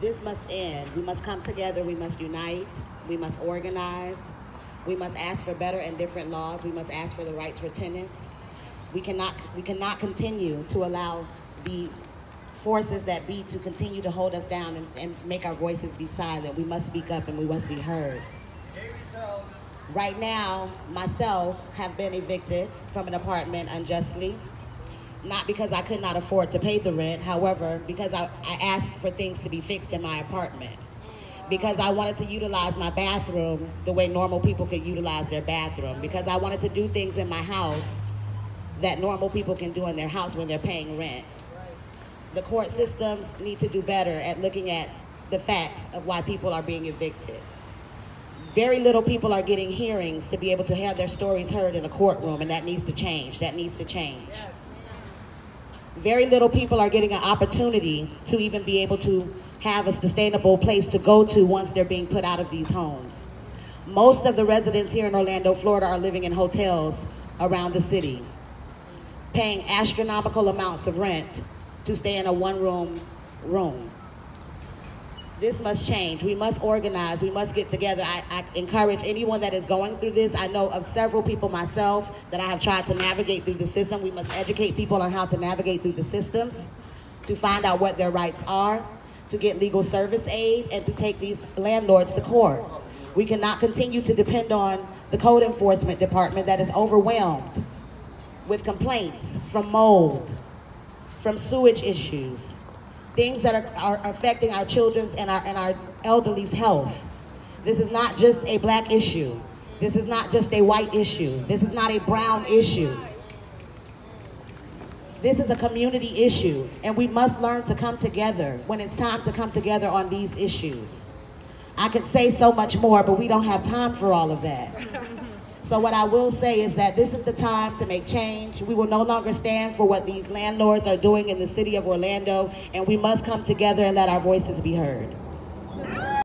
This must end. We must come together. We must unite. We must organize. We must ask for better and different laws. We must ask for the rights for tenants. We cannot continue to allow the forces that be to continue to hold us down and make our voices be silent. We must speak up and we must be heard. Right now, myself have been evicted from an apartment unjustly, not because I could not afford to pay the rent, however, because I asked for things to be fixed in my apartment. Because I wanted to utilize my bathroom the way normal people could utilize their bathroom. Because I wanted to do things in my house that normal people can do in their house when they're paying rent. The court systems need to do better at looking at the facts of why people are being evicted. Very little people are getting hearings to be able to have their stories heard in a courtroom, and that needs to change. That needs to change. Very little people are getting an opportunity to even be able to have a sustainable place to go to once they're being put out of these homes. Most of the residents here in Orlando, Florida are living in hotels around the city, paying astronomical amounts of rent to stay in a one-room room. This must change. We must organize. We must get together. I encourage anyone that is going through this. I know of several people myself that I have tried to navigate through the system. We must educate people on how to navigate through the systems, to find out what their rights are, to get legal service aid, and to take these landlords to court. We cannot continue to depend on the code enforcement department that is overwhelmed with complaints from mold, from sewage issues, things that are affecting our children's and our elderly's health. This is not just a black issue. This is not just a white issue. This is not a brown issue. This is a community issue, and we must learn to come together when it's time to come together on these issues. I could say so much more, but we don't have time for all of that. So what I will say is that this is the time to make change. We will no longer stand for what these landlords are doing in the city of Orlando, and we must come together and let our voices be heard.